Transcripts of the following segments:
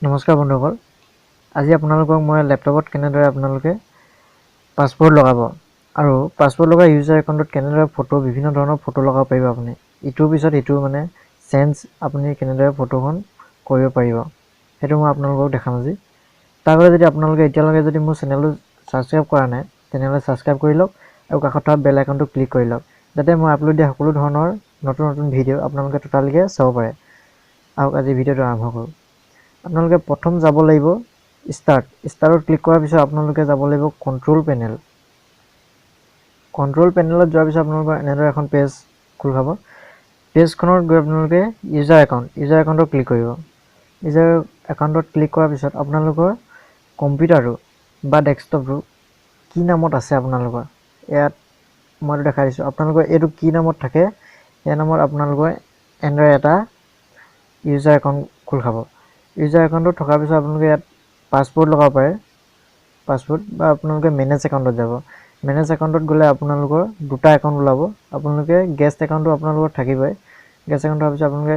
নমস্কাৰ বন্ধুসকল, আজি আপোনালোকক মই লেপটপত কেনেদৰে আপোনালোকে পাছপোৰ্ট লগাব আৰু পাছপোৰ্ট লগা ইউজাৰ একাউণ্টত কেনেদৰে বিভিন্ন ধৰণৰ ফটো লগাব পাৰিব। আপুনি ইটোৰ পিছত ইটো চেঞ্জ আপুনি কেনেদৰে ফটোখন কৰিব পাৰিব সেইটো মই আপোনালোকক দেখাম আজি। তাৰ আগতে যদি আপোনালোকে এতিয়ালৈকে যদি মোৰ চেনেলটো ছাবস্ক্ৰাইব কৰা নাই তেনেহ'লে ছাবস্ক্ৰাইব কৰি লওক আৰু কাষত থকা বেল আইকনটো ক্লিক কৰি লওক, যাতে মই আপলোড দিয়া সকলো ধৰণৰ নতুন ভিডিঅ' আপোনালোকে টোটালিকৈ চাব পাৰে। আৰু আজি ভিডিঅ'টো আৰম্ভ কৰোঁ। আপোনালোকে প্ৰথম যাব লাগিব ষ্টাৰ্টত ক্লিক কৰাৰ পিছত আপোনালোকে যাব লাগিব কণ্ট্ৰল পেনেলত যোৱাৰ পিছত আপোনালোকৰ এনেদৰে এখন পেজ খোল খাব। পেজখনত গৈ আপোনালোকে ইউজাৰ একাউণ্টত ক্লিক কৰিব। ইউজাৰ একাউণ্টত ক্লিক কৰাৰ পিছত আপোনালোকৰ কম্পিউটাৰটো বা ডেস্কটপটো কি নামত আছে আপোনালোকৰ ইয়াত মইতো দেখাই দিছোঁ। আপোনালোকৰ এইটো কি নামত থাকে এই নামত আপোনালোকৰ এনেদৰে এটা ইউজাৰ একাউণ্ট খোল খাব। ইউজাৰ একাউণ্টত থকাৰ পিছত আপোনালোকে ইয়াত পাছপোৰ্ট লগাব পাৰে, পাছপোৰ্ট বা আপোনালোকে মেনেজ একাউণ্টত যাব। মেনেজ একাউণ্টত গ'লে আপোনালোকৰ দুটা একাউণ্ট ওলাব। আপোনালোকে গেষ্ট একাউণ্টটো আপোনালোকৰ থাকিবই। গেষ্ট একাউণ্ট হোৱাৰ পিছত আপোনালোকে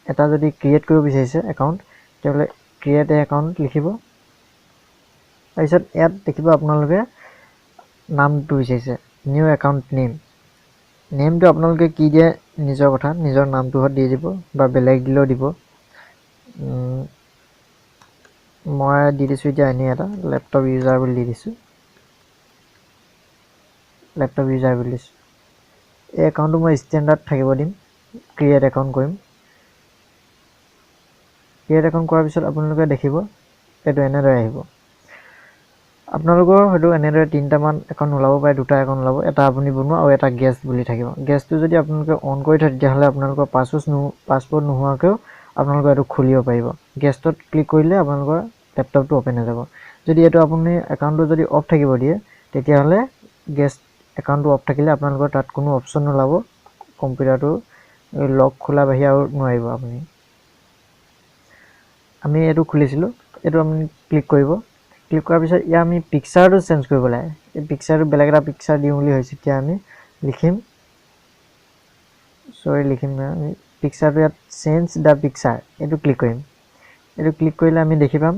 এটা যদি ক্ৰিয়েট কৰিব বিচাৰিছে একাউণ্ট তেতিয়াহ'লে ক্ৰিয়েট এ একাউণ্ট লিখিব। তাৰপিছত ইয়াত দেখিব আপোনালোকে নামটো বিচাৰিছে নিউ একাউণ্ট নেমটো আপোনালোকে কি দিয়ে নিজৰ কথা, নিজৰ নামটোহঁত দি দিব বা বেলেগ দিলেও দিব। মই দি দিছোঁ এতিয়া এনেই এটা লেপটপ ইউজাৰ বুলি দি দিছোঁ। এই একাউণ্টটো মই ষ্টেণ্ডাৰ্ড থাকিব দিম, ক্ৰিয়েট একাউণ্ট কৰিম। ক্ৰিয়েট একাউণ্ট কৰাৰ পিছত আপোনালোকে দেখিব এইটো এনেদৰে আহিব। আপোনালোকৰ হয়তো এনেদৰে তিনিটামান একাউণ্ট ওলাব পাৰে, দুটা একাউণ্ট ওলাব, এটা আপুনি বনোৱা আৰু এটা গেষ্ট বুলি থাকিব। গেষ্টটো যদি আপোনালোকে অন কৰি থয় তেতিয়াহ'লে আপোনালোকৰ পাছপোৰ্ট নোহোৱাকৈও আপোনালোকে এইটো খুলিব পাৰিব। গেষ্টত ক্লিক কৰিলে আপোনালোকৰ লেপটপটো অ'পেন হৈ যাব। যদি এইটো আপুনি একাউণ্টটো যদি অফ থাকিব দিয়ে তেতিয়াহ'লে গেষ্ট একাউণ্টটো অফ থাকিলে আপোনালোকৰ তাত কোনো অপশ্যন নোলাব, কম্পিউটাৰটো লক খোলা বাহিৰে আৰু নোৱাৰিব আপুনি। আমি এইটো খুলিছিলোঁ, এইটো আপুনি ক্লিক কৰিব। ক্লিক কৰাৰ পিছত ইয়াত আমি পিকচাৰটো চেঞ্জ কৰিব লাগে। এই পিকচাৰটো বেলেগ এটা পিকচাৰ দিওঁ বুলি ভাবিছোঁ। এতিয়া আমি লিখিম আমি পিকচাৰটো ইয়াত চেঞ্জ দ্য পিকচাৰ এইটো ক্লিক কৰিম। এইটো ক্লিক কৰিলে আমি দেখি পাম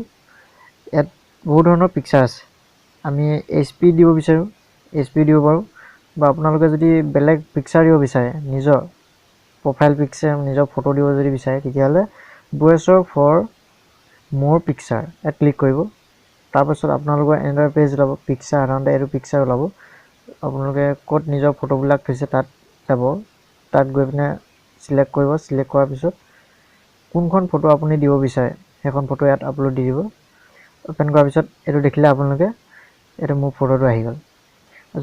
ইয়াত বহুত ধৰণৰ পিকচাৰ আছে। আমি HP দিব বিচাৰোঁ, HP দিব পাৰোঁ, বা আপোনালোকে যদি বেলেগ পিকচাৰ দিব বিচাৰে, নিজৰ প্ৰফাইল পিকচাৰ, নিজৰ ফটো দিব যদি বিচাৰে তেতিয়াহ'লে ব্ৰাউজাৰ ফৰ মোৰ পিকচাৰ ইয়াত ক্লিক কৰিব। তাৰপাছত আপোনালোকৰ এনেদৰে পেজ ওলাব। পিকচাৰ সাধাৰণতে এইটো পিকচাৰ ওলাব। আপোনালোকে ক'ত নিজৰ ফটোবিলাক থৈছে তাত যাব, তাত গৈ পিনে চিলেক্ট কৰিব। চিলেক্ট কৰাৰ পিছত কোনখন ফটো আপুনি দিব বিচাৰে সেইখন ফটো ইয়াত আপলোড দি দিব। অ'পেন কৰাৰ পিছত এইটো দেখিলে আপোনালোকে এইটো মোৰ ফটোটো আহি গ'ল।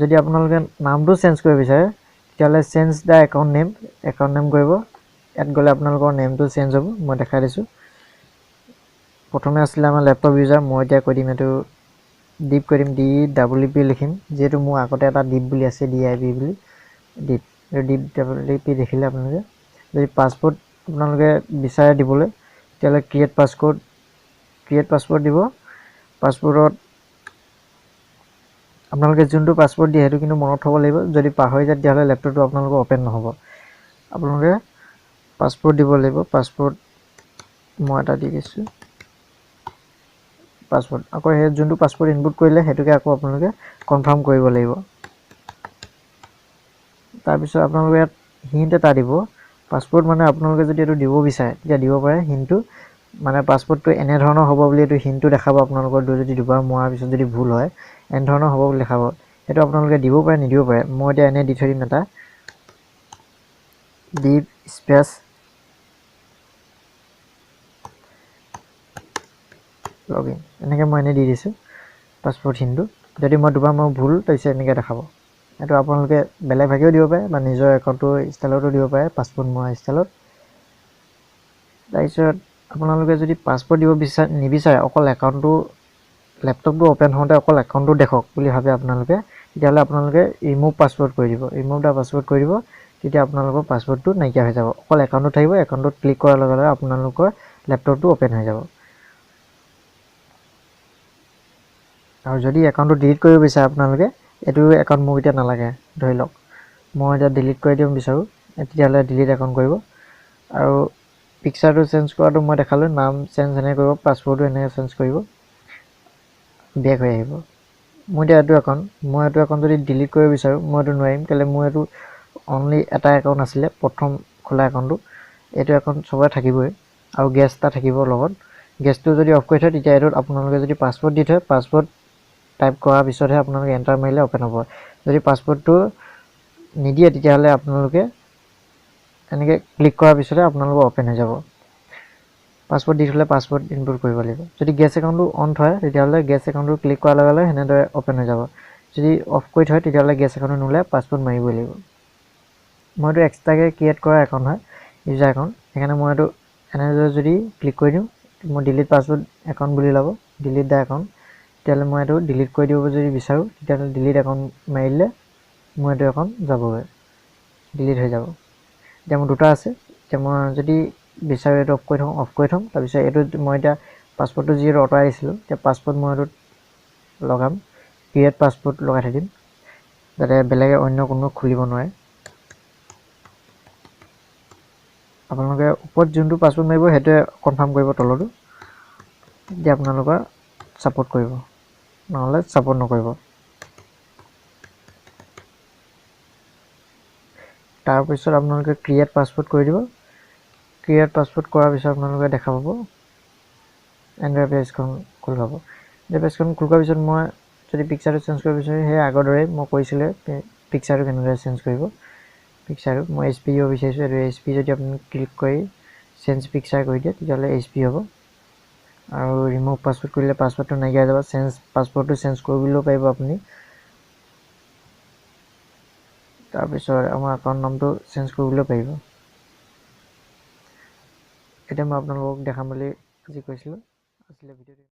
যদি আপোনালোকে নামটো চেঞ্জ কৰিব বিচাৰে তেতিয়াহ'লে চেঞ্জ দ্য একাউণ্ট নেম কৰিব। ইয়াত গ'লে আপোনালোকৰ নেমটো চেঞ্জ হ'ব। মই দেখাই দিছোঁ। প্ৰথমে আছিলে আমাৰ লেপটপ ইউজাৰ, মই এতিয়া কৈ দিম এইটো ডিপ কৰি দিম, DEEP লিখিম, যিহেতু মোৰ আগতে এটা ডিপ বুলি আছে, DIP বুলি, ডিপ দেখিলে আপোনালোকে যদি পাছপোৰ্ট আপোনালোকে বিচাৰে দিবলৈ তেতিয়াহ'লে ক্ৰিয়েট পাছপোৰ্ট দিব। পাছপোৰ্টত আপোনালোকে যোনটো পাছপোৰ্ট দিয়ে সেইটো কিন্তু মনত থ'ব লাগিব। যদি পাহৰি যায় তেতিয়াহ'লে লেপটপটো আপোনালোকৰ অ'পেন নহ'ব। আপোনালোকে পাছপোৰ্ট দিব লাগিব। পাছপোৰ্ট মই এটা দি দিছোঁ। পাছপোৰ্ট আকৌ সেই যোনটো পাছপোৰ্ট ইনপুট কৰিলে সেইটোকে আকৌ আপোনালোকে কনফাৰ্ম কৰিব লাগিব। তাৰপিছত আপোনালোকে ইয়াত হিণ্ট এটা দিব। পাছপোৰ্ট আপোনালোকে যদি এইটো দিব বিচাৰে তেতিয়া দিব পাৰে। হিণ্টটো পাছপোৰ্টটো এনেধৰণৰ হ'ব বুলি এইটো হিণ্টটো দেখাব। আপোনালোকৰ যদি দুবাৰ মৰাৰ পিছত যদি ভুল হয় এনেধৰণৰ হ'ব বুলি দেখাব। সেইটো আপোনালোকে দিব পাৰে, নিদিব পাৰে। মই এতিয়া এনেই দি থৈ দিম এটা ডিপ স্পেচ লগইন, এনেকৈ মই এনেই দি দিছোঁ পাছপোৰ্ট হিণ্টটো। যদি মই দুবাৰ ভুল তাৰপিছত এনেকৈ দেখাব। এইটো আপোনালোকে বেলেগ ভাগেও দিব পাৰে বা নিজৰ একাউণ্টৰ ষ্টাইলতো দিব পাৰে, পাছপোৰ্ট মৰা ষ্টাইলত। তাৰপিছত আপোনালোকে যদি পাছপোৰ্ট দিব নিবিচাৰে, অকল একাউণ্টটো লেপটপটো অ'পেন হওঁতে অকল একাউণ্টটো দেখক বুলি ভাবে আপোনালোকে, তেতিয়াহ'লে আপোনালোকে ৰিমুভ পাছপোৰ্ট কৰি দিব। তেতিয়া আপোনালোকৰ পাছপোৰ্টটো নাইকিয়া হৈ যাব। অকল একাউণ্টটো থাকিব। একাউণ্টত ক্লিক কৰাৰ লগে লগে আপোনালোকৰ লেপটপটো অ'পেন হৈ যাব। আৰু যদি একাউণ্টটো ডিলিট কৰিব বিচাৰে আপোনালোকে, এইটো একাউণ্ট মোক এতিয়া নালাগে, ধৰি লওক মই এতিয়া ডিলিট কৰি দিব বিচাৰোঁ, তেতিয়াহ'লে ডিলিট একাউণ্ট কৰিব। আৰু পিকচাৰটো চেঞ্জ কৰাটো মই দেখালোঁ, নাম চেঞ্জ এনেকৈ কৰিব, পাছৱৰ্ডটো এনেকৈ চেঞ্জ কৰিব, বেক হৈ আহিব। মই এতিয়া এইটো একাউণ্ট যদি ডিলিট কৰিব বিচাৰোঁ মই এইটো নোৱাৰিম, কেলৈ মোৰ এইটো অনলি এটা একাউণ্ট আছিলে প্ৰথম খোলা একাউণ্টটো। এইটো একাউণ্ট চবৰে থাকিবই আৰু গেছ এটা থাকিব লগত। গেছটো যদি অফ কৰি থয় তেতিয়া এইটোত আপোনালোকে যদি পাছৱৰ্ড দি থয়, পাছৱৰ্ড টাইপ কৰাৰ পিছতহে আপোনালোকে এণ্টাৰ মাৰিলে অ'পেন হ'ব। যদি পাছৱৰ্ডটো নিদিয়ে তেতিয়াহ'লে আপোনালোকে এনেকৈ ক্লিক কৰাৰ পিছতে আপোনালোকৰ অ'পেন হৈ যাব। পাছৱৰ্ড দি থ'লে পাছৱৰ্ড ইনপুট কৰিব লাগিব। যদি গেছ একাউণ্টটো অন থয় তেতিয়াহ'লে গেছ একাউণ্টটো ক্লিক কৰাৰ লগে লগে সেনেদৰে অ'পেন হৈ যাব। যদি অফ কৰি থয় তেতিয়াহ'লে গেছ একাউণ্টটো নোলায়, পাছৱৰ্ড মাৰিবই লাগিব। মই এইটো এক্সট্ৰাকৈ ক্ৰিয়েট কৰা একাউণ্ট হয়, ইউজাৰ একাউণ্ট, সেইকাৰণে মই এইটো এনেদৰে যদি ক্লিক কৰি দিওঁ মই ডিলিট পাছৱৰ্ড একাউণ্ট বুলি ল'ব, ডিলিট দ্য একাউণ্ট, তেতিয়াহ'লে মই এইটো ডিলিট কৰি দিব যদি বিচাৰোঁ তেতিয়াহ'লে ডিলিট একাউণ্ট মাৰি দিলে মোৰ এইটো একাউণ্ট যাবগৈ, ডিলিট হৈ যাব। এতিয়া মোৰ দুটা আছে, এতিয়া মই যদি বিচাৰোঁ এইটো অফ কৰি থ'ম, তাৰপিছত এইটো মই এতিয়া পাছৱৰ্ডটো যিহেতু আঁতৰাই দিছিলোঁ, এতিয়া পাছৱৰ্ড মই এইটোত লগাম, ক্ৰিয়েট পাছৱৰ্ড লগাই থাকিম যাতে বেলেগে অন্য কোনো খুলিব নোৱাৰে। আপোনালোকে ওপৰত যোনটো পাছৱৰ্ড মাৰিব সেইটোৱে কনফাৰ্ম কৰিব তলতো, এতিয়া আপোনালোকৰ ছাপোৰ্ট কৰিব, নহ'লে ছাপোৰ্ট নকৰিব। তাৰপিছত আপোনালোকে ক্ৰিয়েট পাছৱৰ্ড কৰি দিব। ক্ৰিয়েট পাছৱৰ্ড কৰাৰ পিছত আপোনালোকে দেখা পাব এণ্ড্ৰইড পেজখন খোল খাব। এণ্ড্ৰইড পেজখন খোল খোৱাৰ পিছত মই যদি পিকচাৰটো চেঞ্জ কৰিব বিচাৰোঁ সেই আগৰ দৰে মই কৈছিলোঁ পিকচাৰটো কেনেদৰে চেঞ্জ কৰিব। পিকচাৰটো মই HP দিব বিচাৰিছোঁ, এইটো HP যদি আপুনি ক্লিক কৰি চেঞ্জ পিকচাৰ কৰি দিয়ে তেতিয়াহ'লে HP হ'ব। আৰু ৰিমুভ পাছৱৰ্ড কৰিলে পাছৱৰ্ডটো নাইকিয়া হৈ যাব। পাছৱৰ্ডটো চেঞ্জ কৰিবলৈও পাৰিব আপুনি। তাৰপিছত আমাৰ একাউণ্ট নামটো চেঞ্জ কৰিবলৈ পাৰিব। এতিয়া মই আপোনালোকক দেখাম বুলি আজি কৈছিলোঁ, আছিলে ভিডিঅ'টো।